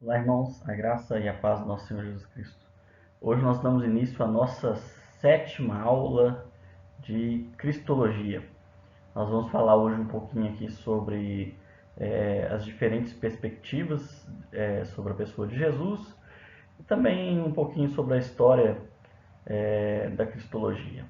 Olá, irmãos, a graça e a paz do nosso Senhor Jesus Cristo. Hoje nós damos início à nossa sétima aula de Cristologia. Nós vamos falar hoje um pouquinho aqui sobre as diferentes perspectivas sobre a pessoa de Jesus e também um pouquinho sobre a história da Cristologia.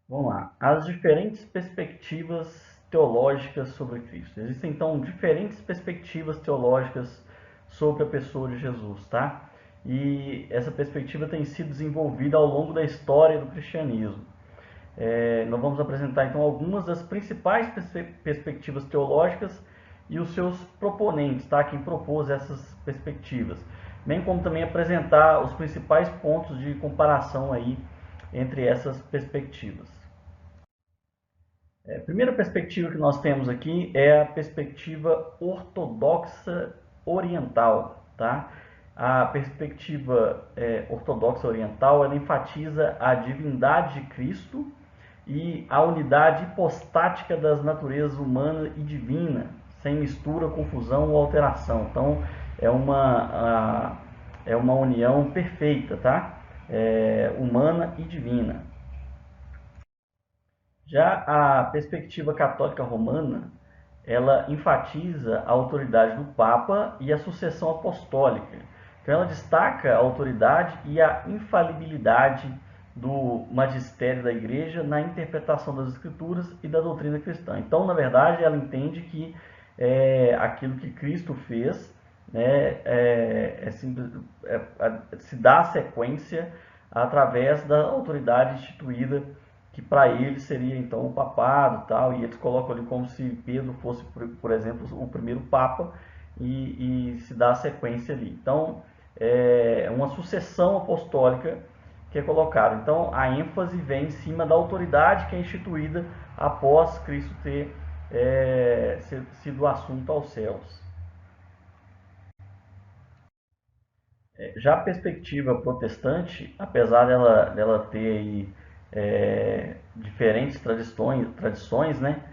Vamos lá. As diferentes perspectivas teológicas sobre Cristo. Existem então diferentes perspectivas teológicas sobre a pessoa de Jesus, tá? E essa perspectiva tem sido desenvolvida ao longo da história do cristianismo. Nós vamos apresentar então algumas das principais perspectivas teológicas e os seus proponentes, tá? Quem propôs essas perspectivas, bem como também apresentar os principais pontos de comparação aí entre essas perspectivas. A primeira perspectiva que nós temos aqui é a perspectiva ortodoxa oriental, tá? A perspectiva ortodoxa oriental, ela enfatiza a divindade de Cristo e a unidade hipostática das naturezas humana e divina, sem mistura, confusão ou alteração. Então, é uma união perfeita, tá? Humana e divina. Já a perspectiva católica romana, ela enfatiza a autoridade do Papa e a sucessão apostólica. Então ela destaca a autoridade e a infalibilidade do magistério da Igreja na interpretação das Escrituras e da doutrina cristã. Então, na verdade, ela entende que aquilo que Cristo fez né, se dá sequência através da autoridade instituída que para eles seria então o papado tal, e eles colocam ali como se Pedro fosse, por exemplo, o primeiro papa e se dá a sequência ali. Então, é uma sucessão apostólica que é colocada. Então, a ênfase vem em cima da autoridade que é instituída após Cristo ter sido assunto aos céus. Já a perspectiva protestante, apesar dela ter aí, diferentes tradições né,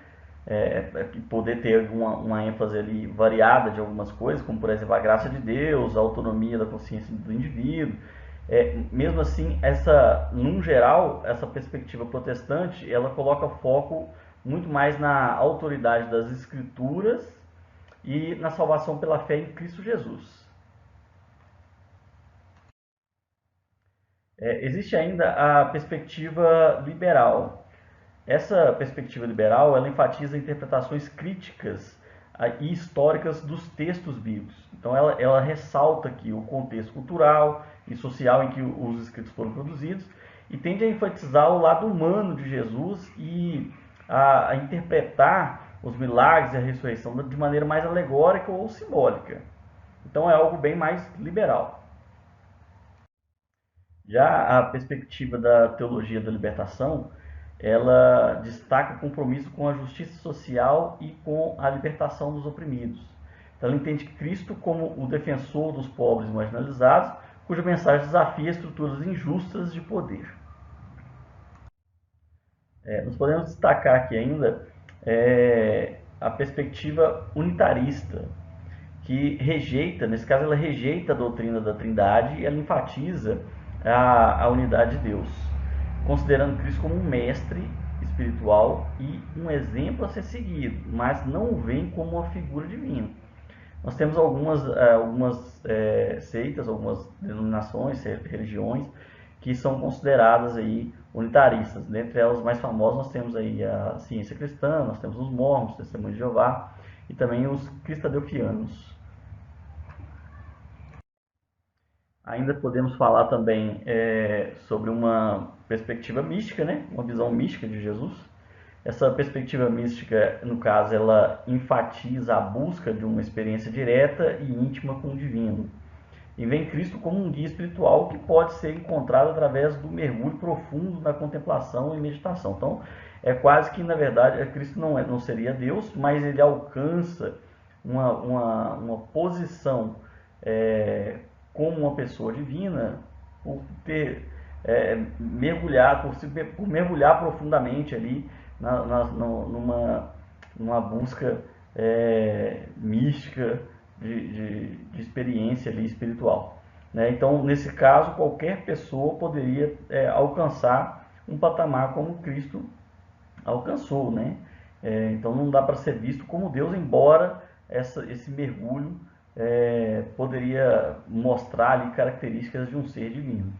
poder ter uma ênfase ali variada de algumas coisas, como por exemplo a graça de Deus, a autonomia da consciência do indivíduo. Mesmo assim, num geral, essa perspectiva protestante, ela coloca foco muito mais na autoridade das escrituras e na salvação pela fé em Cristo Jesus. Existe ainda a perspectiva liberal. Essa perspectiva liberal ela enfatiza interpretações críticas e históricas dos textos bíblicos. Então ela ressalta aqui o contexto cultural e social em que os escritos foram produzidos e tende a enfatizar o lado humano de Jesus e a interpretar os milagres e a ressurreição de maneira mais alegórica ou simbólica. Então é algo bem mais liberal. Já a perspectiva da teologia da libertação, ela destaca o compromisso com a justiça social e com a libertação dos oprimidos. Então, ela entende Cristo como o defensor dos pobres e marginalizados, cuja mensagem desafia estruturas injustas de poder. Nós podemos destacar aqui ainda a perspectiva unitarista, que rejeita, nesse caso ela rejeita a doutrina da Trindade e ela enfatiza a unidade de Deus, considerando Cristo como um mestre espiritual e um exemplo a ser seguido, mas não o vem como uma figura divina. Nós temos algumas seitas, algumas denominações, religiões, que são consideradas aí unitaristas. Dentre elas, mais famosas, nós temos aí a ciência cristã, nós temos os mormons, o testemunho de Jeová e também os cristadelfianos. Ainda podemos falar também sobre uma perspectiva mística, né? Uma visão mística de Jesus. Essa perspectiva mística, no caso, ela enfatiza a busca de uma experiência direta e íntima com o divino. E vem Cristo como um guia espiritual que pode ser encontrado através do mergulho profundo na contemplação e meditação. Então, é quase que, na verdade, Cristo não seria Deus, mas ele alcança uma posição como uma pessoa divina por ter por mergulhar profundamente ali numa busca mística, de experiência ali espiritual, né? Então, nesse caso, qualquer pessoa poderia alcançar um patamar como Cristo alcançou, né? Então, não dá para ser visto como Deus, embora esse mergulho poderia mostrar ali características de um ser divino.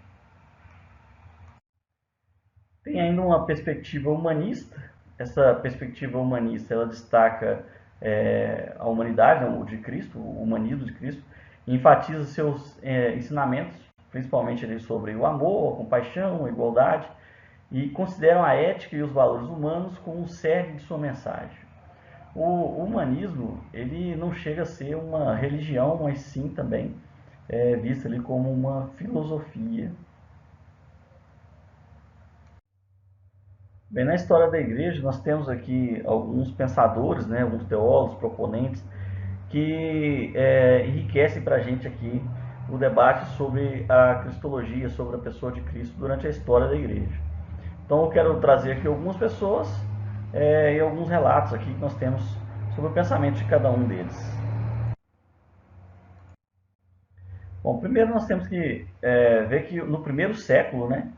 Tem ainda uma perspectiva humanista. Essa perspectiva humanista ela destaca a humanidade, o de Cristo, o humanismo de Cristo, e enfatiza seus ensinamentos, principalmente ali sobre o amor, a compaixão, a igualdade, e consideram a ética e os valores humanos como o cerne de sua mensagem. O humanismo ele não chega a ser uma religião, mas sim também visto ali como uma filosofia. Bem, na história da igreja, nós temos aqui alguns pensadores, né, alguns teólogos, proponentes, que enriquecem para a gente aqui o debate sobre a cristologia, sobre a pessoa de Cristo durante a história da igreja. Então, eu quero trazer aqui algumas pessoas e alguns relatos aqui que nós temos sobre o pensamento de cada um deles. Bom, primeiro nós temos que ver que no primeiro século, né,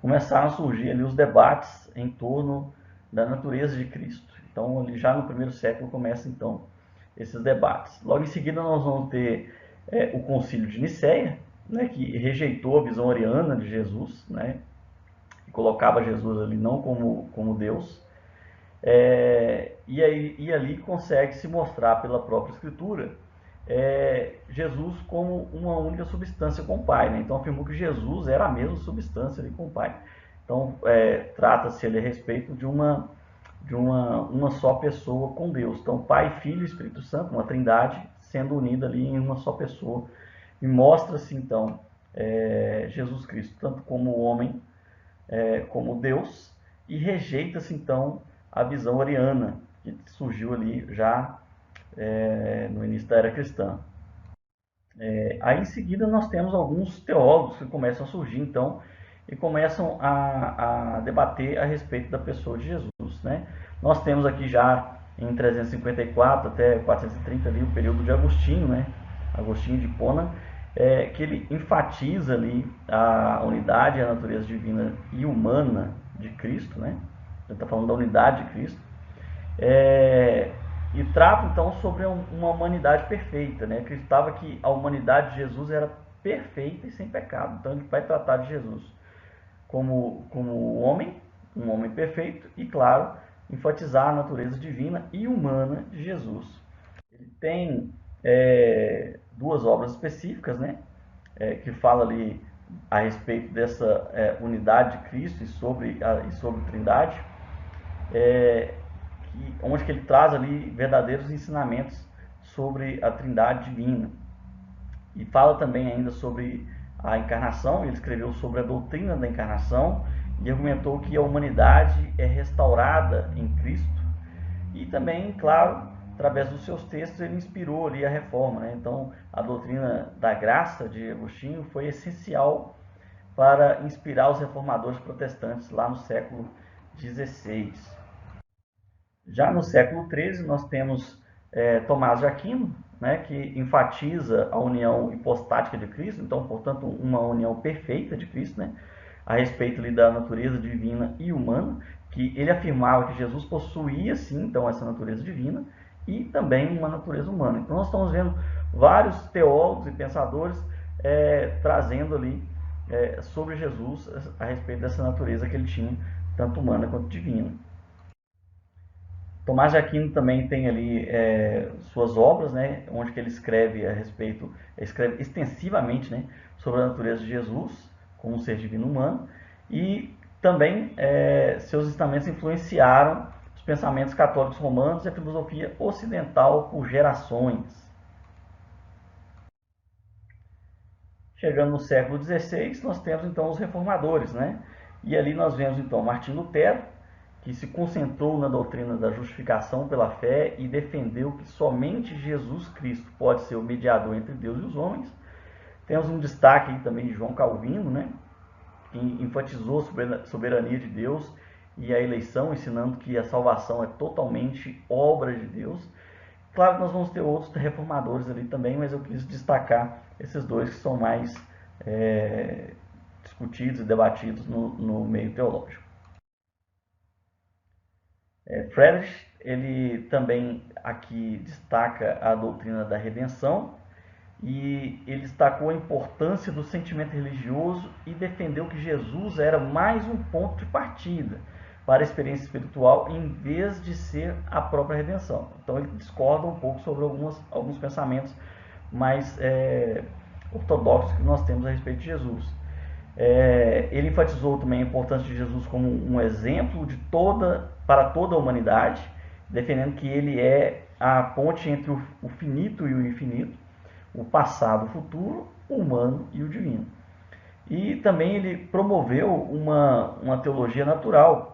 começaram a surgir ali os debates em torno da natureza de Cristo. Então, ali já no primeiro século começam então esses debates. Logo em seguida nós vamos ter o Concílio de Nicéia, né, que rejeitou a visão ariana de Jesus, né, que colocava Jesus ali não como Deus, e ali consegue se mostrar pela própria Escritura Jesus como uma única substância com o Pai, né? Então afirmou que Jesus era a mesma substância ali com o Pai. Então trata-se ali a respeito de uma só pessoa com Deus. Então Pai, Filho e Espírito Santo, uma trindade sendo unida ali em uma só pessoa. E mostra-se então Jesus Cristo tanto como homem como Deus, e rejeita-se então a visão ariana que surgiu ali já no início da era cristã. Aí em seguida nós temos alguns teólogos que começam a surgir então e começam a debater a respeito da pessoa de Jesus, né? Nós temos aqui já em 354 até 430 ali o período de Agostinho, né? Agostinho de Hipona, que ele enfatiza ali a unidade, a natureza divina e humana de Cristo, né? Ele está falando da unidade de Cristo. E trata então sobre uma humanidade perfeita, né? Acreditava que a humanidade de Jesus era perfeita e sem pecado. Então ele vai tratar de Jesus como homem, um homem perfeito e, claro, enfatizar a natureza divina e humana de Jesus. Ele tem duas obras específicas, né? Que fala ali a respeito dessa unidade de Cristo e sobre a Trindade. Onde que ele traz ali verdadeiros ensinamentos sobre a Trindade divina. E fala também ainda sobre a encarnação. Ele escreveu sobre a doutrina da encarnação e argumentou que a humanidade é restaurada em Cristo. E também, claro, através dos seus textos ele inspirou ali a reforma, né? Então a doutrina da graça de Agostinho foi essencial para inspirar os reformadores protestantes lá no século XVI. Já no século XIII, nós temos Tomás de Aquino, né, que enfatiza a união hipostática de Cristo, então, portanto, uma união perfeita de Cristo, né, a respeito ali, da natureza divina e humana, que ele afirmava que Jesus possuía, sim, então, essa natureza divina e também uma natureza humana. Então, nós estamos vendo vários teólogos e pensadores trazendo ali sobre Jesus a respeito dessa natureza que ele tinha, tanto humana quanto divina. Tomás de Aquino também tem ali suas obras, né, onde que ele escreve a respeito, escreve extensivamente, né, sobre a natureza de Jesus como um ser divino humano, e também seus ensinamentos influenciaram os pensamentos católicos romanos e a filosofia ocidental por gerações. Chegando no século XVI, nós temos então os reformadores, né? E ali nós vemos então Martinho Lutero, que se concentrou na doutrina da justificação pela fé e defendeu que somente Jesus Cristo pode ser o mediador entre Deus e os homens. Temos um destaque aí também de João Calvino, né, que enfatizou a soberania de Deus e a eleição, ensinando que a salvação é totalmente obra de Deus. Claro que nós vamos ter outros reformadores ali também, mas eu quis destacar esses dois que são mais discutidos e debatidos no meio teológico. Friedrich, ele também aqui destaca a doutrina da redenção, e ele destacou a importância do sentimento religioso e defendeu que Jesus era mais um ponto de partida para a experiência espiritual em vez de ser a própria redenção. Então ele discorda um pouco sobre alguns pensamentos mais ortodoxos que nós temos a respeito de Jesus. Ele enfatizou também a importância de Jesus como um exemplo para toda a humanidade, defendendo que ele é a ponte entre o finito e o infinito, o passado, o futuro, o humano e o divino. E também ele promoveu uma teologia natural,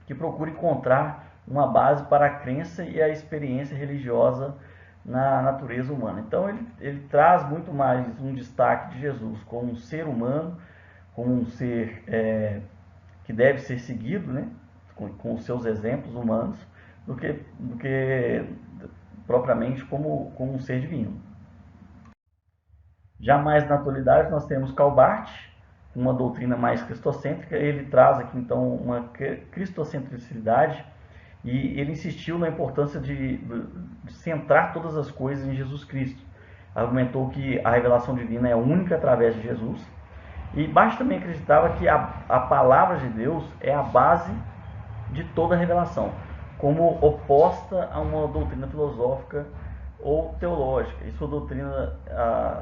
que procura encontrar uma base para a crença e a experiência religiosa na natureza humana. Então ele traz muito mais um destaque de Jesus como um ser humano, como um ser que deve ser seguido, né, com os seus exemplos humanos, do que propriamente como um ser divino. Já mais na atualidade nós temos Calbart, uma doutrina mais cristocêntrica. Ele traz aqui então uma cristocentricidade e ele insistiu na importância de centrar todas as coisas em Jesus Cristo. Argumentou que a revelação divina é única através de Jesus. E Barth também acreditava que a palavra de Deus é a base de toda a revelação, como oposta a uma doutrina filosófica ou teológica. E sua doutrina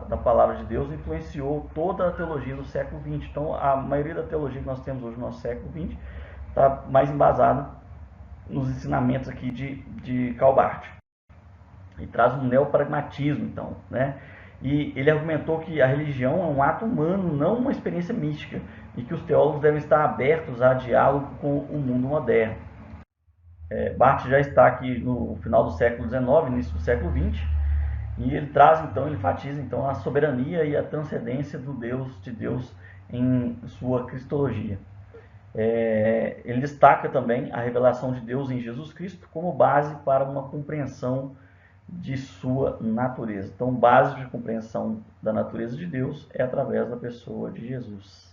da palavra de Deus influenciou toda a teologia do século XX. Então, a maioria da teologia que nós temos hoje no nosso século XX está mais embasada nos ensinamentos aqui de Calbart. E traz um neopragmatismo, então, né? E ele argumentou que a religião é um ato humano, não uma experiência mística, e que os teólogos devem estar abertos a diálogo com o mundo moderno. Barth já está aqui no final do século XIX, início do século XX, e ele traz então, ele enfatiza então a soberania e a transcendência de Deus em sua cristologia. Ele destaca também a revelação de Deus em Jesus Cristo como base para uma compreensão de sua natureza. Então, base de compreensão da natureza de Deus é através da pessoa de Jesus.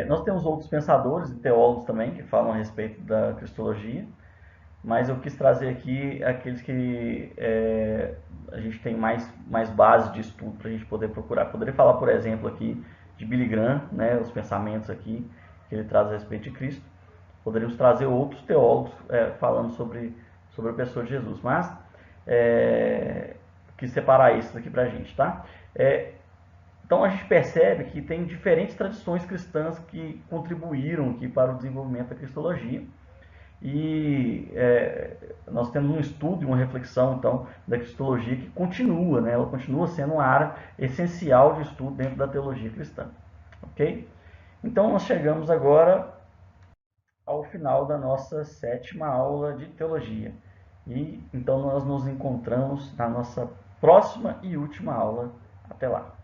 Nós temos outros pensadores e teólogos também que falam a respeito da cristologia, mas eu quis trazer aqui aqueles que a gente tem mais base de estudo para a gente poder procurar. Poderia falar, por exemplo, aqui de Billy Graham, né, os pensamentos aqui que ele traz a respeito de Cristo. Poderíamos trazer outros teólogos falando sobre a pessoa de Jesus, mas quis separar isso aqui para a gente, tá? Então a gente percebe que tem diferentes tradições cristãs que contribuíram aqui para o desenvolvimento da cristologia. E nós temos um estudo e uma reflexão então da cristologia que continua, né? Ela continua sendo uma área essencial de estudo dentro da teologia cristã, ok? Então nós chegamos agora ao final da nossa 7ª aula de teologia e então nós nos encontramos na nossa próxima e última aula. Até lá!